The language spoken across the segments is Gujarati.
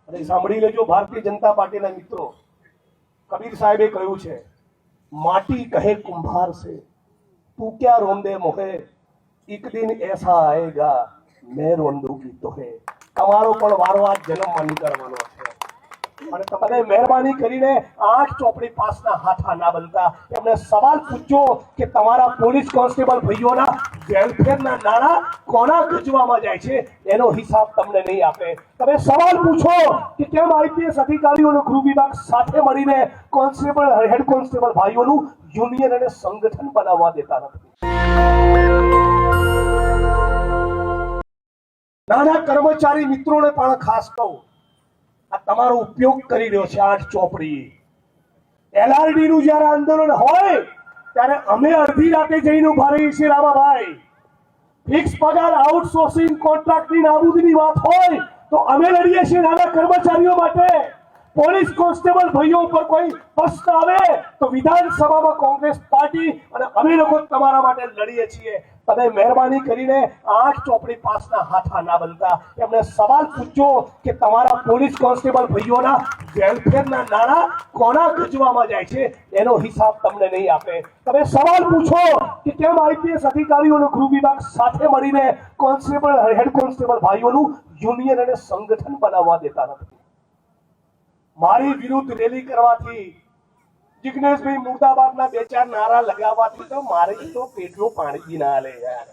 અને સાંભળી લેજો ભારતીય જનતા પાર્ટીના મિત્રો, કબીર સાહેબે કહ્યું છે, માટી કહે કુંભાર से तू क्या रोंदे मोहे, एक दिन ऐसा आएगा मैं रोंदूंगी तोहे। તમારો પણ વારો આ જન્મમાં નીકળવાનો છે અને તમે મહેરબાની કરીને આંખ ચોપડી પાસના હાથા ના બનતા એમને સવાલ પૂછજો કે તમારા પોલીસ કોન્સ્ટેબલ ભાઈઓના વેલફેરના નાણાં કોના ગજવામાં જાય છે, એનો હિસાબ તમને નહીં આપે। તમે સવાલ પૂછો કે કેમ આઈપીએસ અધિકારીઓનો ગૃહ વિભાગ સાથે મળીને કોન્સ્ટેબલ હેડ કોન્સ્ટેબલ ભાઈઓનું યુનિયન અને સંગઠન બનાવવા દેતા નથી। નાના કર્મચારી મિત્રોને પણ ખાસ કહું, આ તમારો ઉપયોગ કરી રહ્યો છે આઠ ચોપડી। એલઆરડી નું જયારે આંદોલન હોય ત્યારે અમે અડધી રાતે જઈને ઉભા રહીએ છીએ રામાભાઈ। ફિક્સ પગાર આઉટસોર્સિંગ કોન્ટ્રાક્ટની નાબૂદીની વાત હોય તો અમે લડીએ છીએ નાના કર્મચારીઓ માટે। પોલીસ કોન્સ્ટેબલ ભાઈઓ ઉપર કોઈ પ્રશ્ન આવે તો વિધાનસભામાં કોંગ્રેસ પાર્ટી અને અમે લોકો તમારા માટે લડીએ છીએ। તમે મહેરબાની કરીને આંખ ચોપડી પાસના હાથા ના બનતા એમને સવાલ પૂછજો કે તમારા પોલીસ કોન્સ્ટેબલ ભાઈઓના વેલફેરના નાણાં કોના ગજવામાં જાય છે, એનો હિસાબ તમને નહીં આપે। તમે સવાલ પૂછો કે કેમ આઈપીએસ અધિકારીઓનો ગૃહ વિભાગ સાથે મળીને કોન્સ્ટેબલ હેડ કોન્સ્ટેબલ ભાઈઓનું યુનિયન અને સંગઠન બનાવવા દેતા નથી। મારી વિરુદ્ધ રેલી કરવાથી, જિગ્નેશભાઈ મુર્દાબાદના બે ચાર નારા લગાવવાથી તો મારે તો પેટનું પાણી ના લે યાર।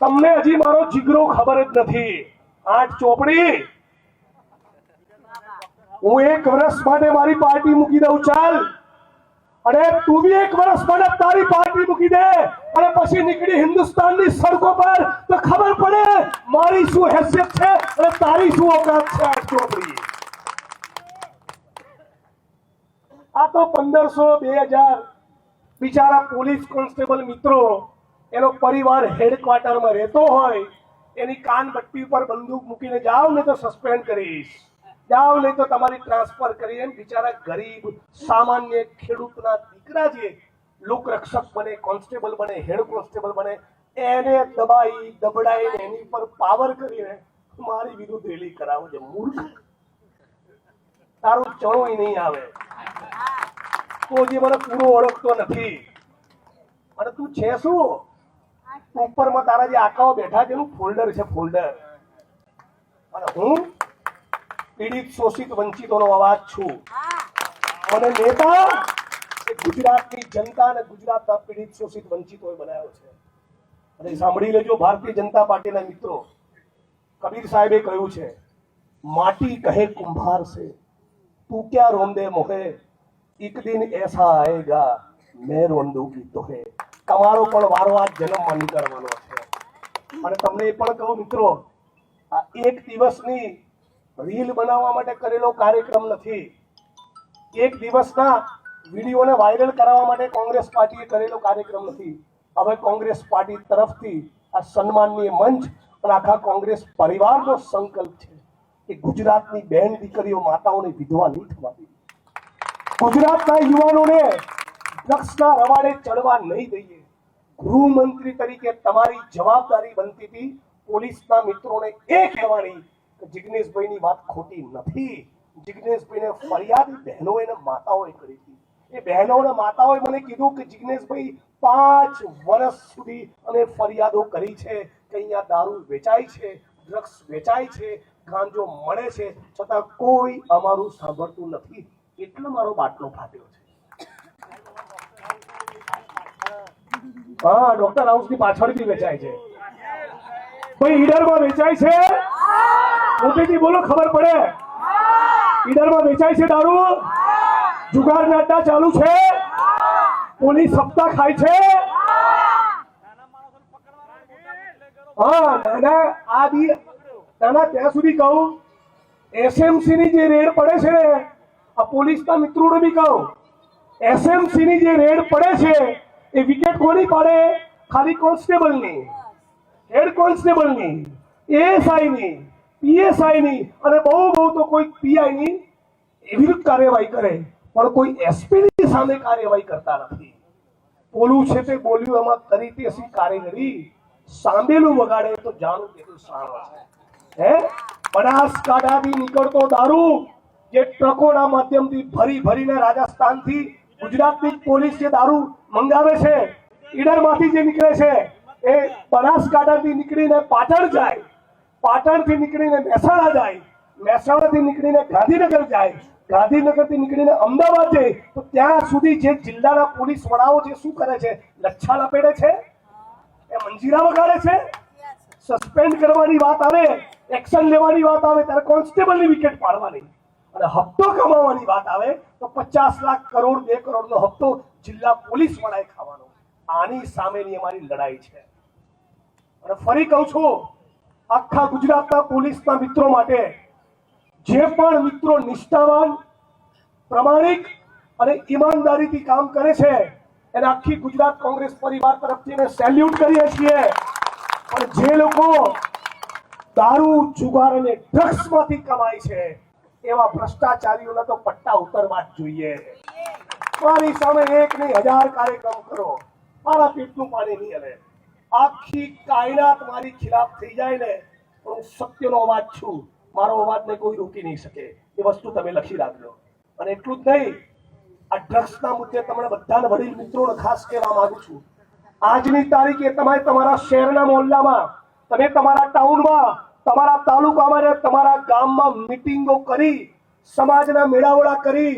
તમને હજી મારો જીગરો ખબર જ નથી। આઠ ચોપડી, હું 1 વર્ષ માટે મારી પાર્ટી મૂકી દઉં ચાલ, અને તું બી 1 વર્ષ માટે તારી પાર્ટી મૂકી દે અને પછી નીકળી હિન્દુસ્તાનની સડકો પર તો ખબર પડે મારી શું હેસિયત છે અને તારી શું ઓકાત છે। આઠ ચોપડી આ તો 1500 2000 બિચારા પોલીસ કોન્સ્ટેબલ મિત્રો, એનો પરિવાર હેડક્વાર્ટરમાં રહેતો હોય, એની કાનબટ્ટી ઉપર બંદૂક મૂકીને જાઓ ને તો સસ્પેન્ડ કરીશ, જાઓ નહીં તો તમારી ટ્રાન્સફર કરી, એમ બિચારા ગરીબ સામાન્ય ખેડૂતના દીકરા જે લોકરક્ષક બને, કોન્સ્ટેબલ બને, હેડ કોન્સ્ટેબલ બને, એને દબાઈ દબડાઈને એની પર પાવર કરીને મારી વિરુદ્ધ રેલી કરાવો છે। મૂર્ખ, તારું ચણોય નહીં આવે તો જે મને પૂરો ઓળખતો નથી। અને તું છે શું? ઉપરમાં તારા જે આકાઓ બેઠા છે એનું ફોલ્ડર છે, ફોલ્ડર। અને હું પીડિત શોષિત વંચિતોનો અવાજ છું અને નેતા એ ગુજરાતની જનતા અને ગુજરાતના પીડિત શોષિત વંચિતોએ બનાવ્યો છે। અને સાંભળી લેજો ભારતીય જનતા પાર્ટીના મિત્રો, કબીર સાહેબે કહ્યું છે, માટી કહે કુંભાર से तू क्या रोंदे मोहे, एक दिन ऐसा आएगा मैं रोंदूंगी तोहे। તમારો પણ વારો આ જન્મમાં નીકળવાનો છે અને તમને એ પણ કહું મિત્રો, આ એક દિવસની રીલ બનાવવા માટે કરેલો કાર્યક્રમ નથી, એક દિવસના વિડીયોને વાયરલ કરાવવા માટે કોંગ્રેસ પાર્ટીએ કરેલો કાર્યક્રમ નથી। હવે કોંગ્રેસ પાર્ટી તરફથી આ સન્માનનીય મંચ અને આખા કોંગ્રેસ પરિવારનો સંકલ્પ છે કે ગુજરાતની બહેન દીકરીઓ માતાઓને વિધવા નહીં થવા દે, ગુજરાતના યુવાનોને ડ્રગ્સના રવાડે ચડવા નહીં દઈએ। ગૃહમંત્રી તરીકે તમારી જવાબદારી બનતી હતી પોલીસના મિત્રોને એ કહેવાની કે જિગ્નેશભાઈની વાત ખોટી નથી। જિગ્નેશભાઈને ફરિયાદ બહેનો અને માતાઓએ કરી હતી। એ બહેનો અને માતાઓએ મને કીધું કે જિગ્નેશભાઈ 5 વર્ષ સુધી અમે ફરિયાદો કરી છે કે અહીંયા દારૂ વેચાય છે, ડ્રગ્સ વેચાય છે, ગાંજો મળે છે, છતાં કોઈ અમારું સાંભળતું નથી, એટલે મારો બાટલો ફાટ્યો છે। હા, ડોક્ટર હાઉસની પાછળ બી વેચાય છે, કોઈ ઈડરમાં વેચાય છે, મોટેથી બોલો ખબર પડે, ઈડરમાં વેચાય છે દારૂ, જુગારના અડ્ડા ચાલુ છે, પોલીસ સપ્તાહ ખાય છે। હા, આ બી નાના ત્યાં સુધી કહું, એસએમસી ની જે રેડ પડે છે ને, આ પોલીસના મિત્રોને બી કહું, એસએમસી ની જે રેડ પડે છે એ વિકેટ કોની પાડે? ખાલી કોન્સ્ટેબલની, હેડ કોન્સ્ટેબલની, એએસઆઈની, પીએસઆઈની અને બહુ તો કોઈ પીઆઈની વિરુદ્ધ કાર્યવાહી કરે, પણ કોઈ એસપીની સામે કાર્યવાહી કરતા નથી। બોલું છે તે બોલ્યું, એમાં કરી તે કારીગરી, સાંભેલું વગાડે તો જાણું તેનું સાણવા છે। હે બનાસકાંઠાથી નીકળતો દારૂ જે ટ્રકોના માધ્યમથી ભરીને રાજસ્થાનથી ગુજરાતની પોલીસ જે દારૂ મંગાવે છે, ઈડરમાંથી જે નીકળે છે એ બનાસકાંઠાથી નીકળીને પાટણ જાય, પાટણથી નીકળીને મહેસાણા જાય, મહેસાણાથી નીકળીને ગાંધીનગર જાય, ગાંધીનગરથી નીકળીને અમદાવાદ જાય, તો ત્યાં સુધી જે જિલ્લાના પોલીસ વડાઓ જે શું કરે છે, લચ્છા લપેટે છે, એ મંજીરા વગાડે છે. સસ્પેન્ડ કરવાની વાત આવે, એક્શન લેવાની વાત આવે ત્યારે કોન્સ્ટેબલની વિકેટ પાડવાની, અને હપ્તો કમાવાની વાત આવે તો 50 લાખ કરોડ 2 કરોડનો હપ્તો જિલ્લા પોલીસ વડાએ ખાવાનો. આની સામેની અમારી લડાઈ છે. અને ફરી કહું છું, આખા ગુજરાતના પોલીસના મિત્રો માટે જે પણ મિત્રો નિષ્ઠાવાન, પ્રમાણિક અને ઈમાનદારીથી કામ કરે છે એને આખી ગુજરાત કોંગ્રેસ પરિવાર તરફથી અમે સેલ્યુટ કરીએ છીએ. પણ જે લોકો દારૂ, જુગાર અને ડ્રગ્સમાંથી કમાય છે એવા ભ્રષ્ટાચારીઓના તો પટ્ટા ઉતરવા જ જોઈએ. મારી સામે 1 નહીં 1000 કાર્યક્રમ કરો, મારા પેટનું પાણી નહીં હલે. આખી કાયનાત મારી ખિલાફ થઈ જાય ને, હું સત્યનો અવાજ છું, મારો અવાજને કોઈ રોકી નહીં શકે. એ વસ્તુ તમે લખી રાખજો. અને એટલું જ નહીં, આ ડ્રગ્સના મુદ્દે તમને બધાના વડીલ મિત્રોને ખાસ કહેવા માંગુ છું, આજની તારીખે તમે તમારા શહેરના મોહલ્લામાં, તમે તમારા ટાઉનમાં, તમારા તાલુકામાં, તમારા ગામમાં મીટિંગો કરી, સમાજના મેળાવડા કરી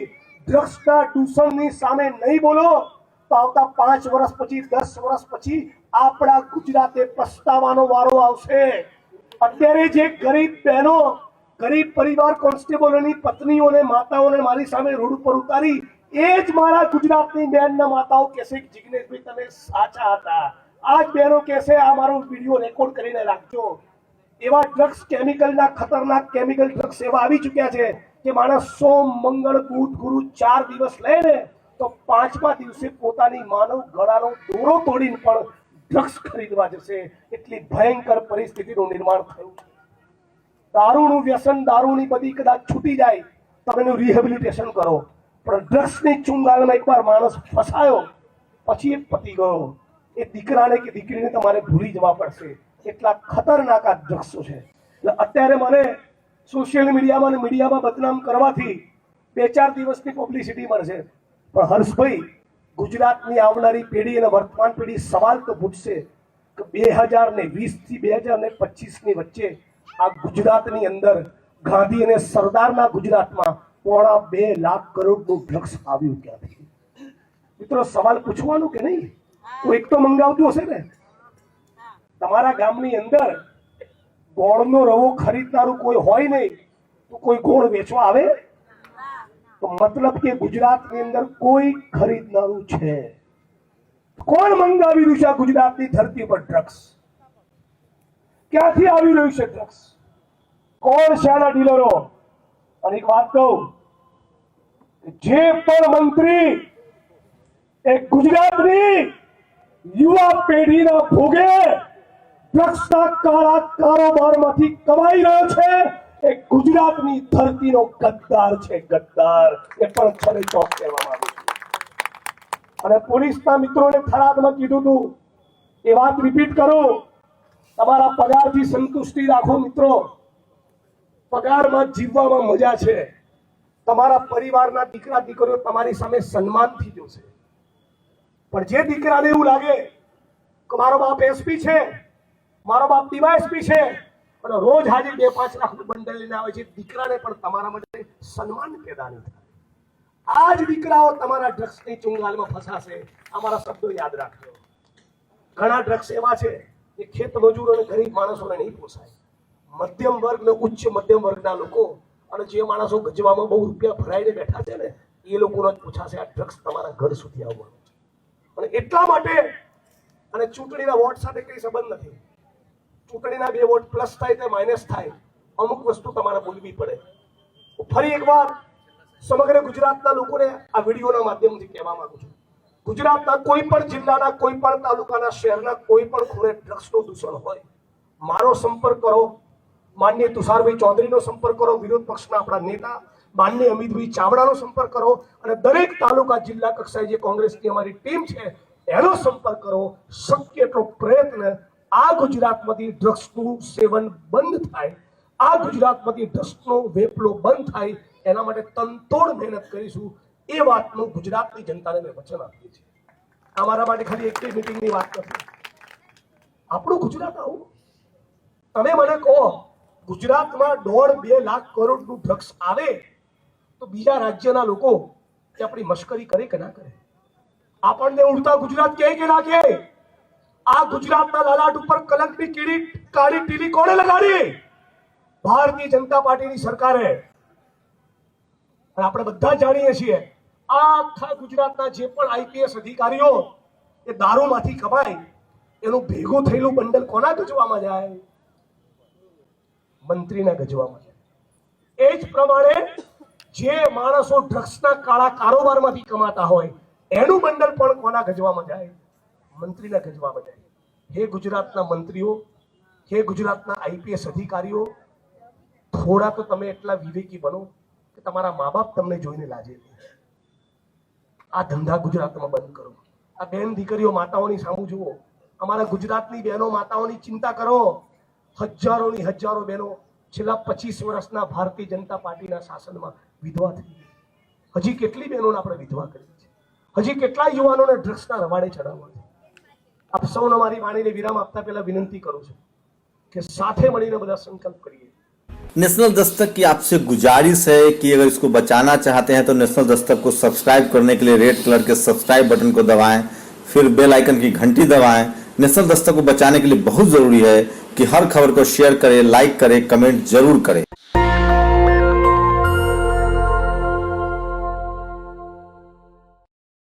ડ્રગ્સના દૂષણની સામે નહીં બોલો તો આવતા 5 વર્ષ પછી, 10 વર્ષ પછી આપણા ગુજરાતે પસ્તાવાનો વારો આવશે. અત્યારે જે ગરીબ બહેનો, ગરીબ પરિવાર, કોન્સ્ટેબલોની પત્નીઓને, માતાઓને મારી સામે રોડ ઉપર ઉતારી, એ જ મારા ગુજરાતની બહેનના માતાઓ કહેશે કે જિગ્નેશભાઈ તમે સાચા હતા. આ જ બહેનો કહેશે આ મારો વિડીયો રેકોર્ડ કરીને રાખજો. એવા ડ્રગ્સ, કેમિકલના ખતરનાક કેમિકલ ડ્રગ્સ એવા આવી ચૂક્યા છે કે માણસ સોમ, મંગળ, બુધ, ગુરુ 4 દિવસ લે ને તો 5મા દિવસે પોતાની માનવ ગળાનો દોરો તોડીને પણ ડ્રગ્સ ખરીદવા જશે. એટલી ભયંકર પરિસ્થિતિનું નિર્માણ થયું. દારૂનું વ્યસન, દારૂની બધી કદાચ છૂટી જાય તમે એનું રિહેબિલિટેશન કરો, પણ ડ્રગ્સની ચુંગાલમાં એકવાર માણસ ફસાયો પછી એ પતી ગયો. એ દીકરાને કે દીકરીને તમારે ભૂલી જવા પડશે. એટલા ખતરનાક આ ડ્રગ્સો છે. એટલે અત્યારે મને સોશિયલ મીડિયામાં અને મીડિયામાં બદનામ કરવાથી 2-4 દિવસની પબ્લિસિટી મળશે, પણ હર્ષભાઈ, ગુજરાતની આવનારી પેઢી અને વર્તમાન પેઢી સવાલ તો પૂછશે કે 2020 થી 2025 ની વચ્ચે આ ગુજરાતની અંદર ગાંધી અને સરદારના ગુજરાતમાં 2.5 લાખ કરોડનું ડ્રગ્સ આવ્યું ક્યાંથી? મિત્રો, સવાલ પૂછવાનું કે નહીં? કોઈક તો મંગાવતું હશે ને. તમારા ગામની અંદર ગોળનો રવો ખરીદનારું કોઈ હોય નહીં તો કોઈ ગોળ વેચવા આવે? તો મતલબ કે ગુજરાતની અંદર કોઈ ખરીદનારું છે. કોણ મંગાવી રહ્યું છે ગુજરાતની ધરતી પર ડ્રગ્સ? ક્યાંથી આવી રહ્યું છે ડ્રગ્સ? કોણ છે આના ડીલરો? અને એક વાત કહું, જે પણ મંત્રી એ ગુજરાતની યુવા પેઢીના ભોગે ડ્રગ્સના કાળા કારોબારમાંથી કમાઈ રહ્યો છે એ ગુજરાતની ધરતીનો ગદ્દાર છે, ગદ્દાર. એ પણ છને ચોક કહેવા માંગુ છું. અને પોલીસના મિત્રોને થરાદમાં કીધું હતું, એ વાત રિપીટ કરું, તમારા પગારથી સંતુષ્ટિ રાખો મિત્રો. પગારમાં જીવવામાં મજા છે. તમારા પરિવારના દીકરા દીકરીઓ તમારી સામે સન્માનથી જોશે. પણ જે દીકરાને એવું લાગે કે મારો બાપ એસપી છે, મારો બાપ ડીવાયએસપી છે, અને રોજ હાજર 2-5 લાખનું બંડલ લઈને આવે છે, દીકરાને પણ તમારા માટે સન્માન પેદા નહીં થાય. આ જ દીકરાઓ તમારા ડ્રગ્સની ચુંગાલમાં ફસાશે. અમારા શબ્દો યાદ રાખજો. ઘણા ડ્રગ્સ એવા છે કે ખેત મજૂર અને ગરીબ માણસોને નહીં પોસાય. મધ્યમ વર્ગ ને ઉચ્ચ મધ્યમ વર્ગના લોકો અને જે માણસો ગજવામાં બહુ રૂપિયા ભરાઈને બેઠા છે ને, એ લોકોનો જ પૂછાશે આ ડ્રગ્સ તમારા ઘર સુધી આવવાનું. અને એટલા માટે, અને ચૂંટણીના વોટ સાથે કઈ સંબંધ નથી. ચૂંટણીના 2 વોટ પ્લસ થાય કે માઇનસ થાય, અમુક વસ્તુ તમારે બોલવી પડે. ફરી એકવાર સમગ્ર ગુજરાતના લોકોને આ વિડીયોના માધ્યમથી કહેવા માંગુ છું, ગુજરાતના કોઈ પણ જિલ્લાના, કોઈ પણ તાલુકાના, શહેરના કોઈ પણ ખૂણે ડ્રગ્સનું દૂષણ હોય, મારો સંપર્ક કરો, માનનીય તુષારભાઈ ચૌધરીનો સંપર્ક કરો, વિરોધ પક્ષના આપણા નેતા માનનીય અમિતભાઈ ચાવડાનો સંપર્ક કરો, અને દરેક તાલુકા જિલ્લા કક્ષાએ જે કોંગ્રેસની અમારી ટીમ છે એનો સંપર્ક કરો. શક્ય એટલો પ્રયત્ન આ ગુજરાતમાંથી ડ્રગ્સનું સેવન બંધ થાય આ ગુજરાતમાંથી ડ્રગ્સનો વેપલો બંધ થાય એના માટે તનતોડ મહેનત કરીશું, એ વાતનું ગુજરાતની જનતાને મેં વચન આપ્યું છે. અમારા માટે ખાલી એક મીટિંગની વાત નથી. આપણું ગુજરાત આવું. તમે મને કહો ગુજરાતમાં 1.5-2 લાખ કરોડનું ડ્રગ્સ આવે તો બીજા રાજ્યના લોકો કે આપણી મશ્કરી કરે કે ના કરે? આપણને ઉડતા ગુજરાત કહે કે ના કહે? આ ગુજરાતના લાલાટ ઉપર કલંકની કીડી કાળી ટીલી કોણે લગાડી? ભારતીય જનતા પાર્ટીની સરકારે. અને આપણે બધા જાણીએ છીએ આખા ગુજરાતના જે પણ આઈપીએસ અધિકારીઓ એ દારૂમાંથી કમાય એનું ભેગું થયેલું બંડલ કોના ગજવામાં જાય? મંત્રીના ગજવામાં જાય. એ જ પ્રમાણે જે માણસો ડ્રગ્સના કાળા કારોબારમાંથી કમાતા હોય એનું બંડલ પણ કોના ગજવામાં જાય? મંત્રીના ગજવામાં જાય. હે ગુજરાતના મંત્રીઓ, હે ગુજરાતના આઈપીએસ અધિકારીઓ, થોડા તો તમે એટલા વિવેકી બનો કે તમારા મા બાપ તમને જોઈને લાજે. આ ધંધા ગુજરાતમાં બંધ કરો. આ બેન દીકરીઓ માતાઓની સામું જુઓ. અમારા ગુજરાતની બહેનો માતાઓની ચિંતા કરો. હજારોની હજારો બહેનો છેલ્લા 25 વર્ષના ભારતીય જનતા પાર્ટીના શાસનમાં વિધવા થઈ. હજી કેટલી બહેનોને આપણે વિધવા કરી છે? હજી કેટલા યુવાનોને ડ્રગ્સના રવાડે ચડાવવા છે? આપ સૌને મારી વાણીને વિરામ આપતા પહેલા વિનંતી કરું છું કે સાથે મળીને બધા સંકલ્પ કરીએ. नेशनल दस्तक की आपसे गुजारिश है कि अगर इसको बचाना चाहते हैं तो नेशनल दस्तक को सब्सक्राइब करने के लिए रेड कलर के सब्सक्राइब बटन को दबाएं, फिर बेल आइकन की घंटी दबाएं. नेशनल दस्तक को बचाने के लिए बहुत जरूरी है कि हर खबर को शेयर करें, लाइक करें, कमेंट जरूर करें.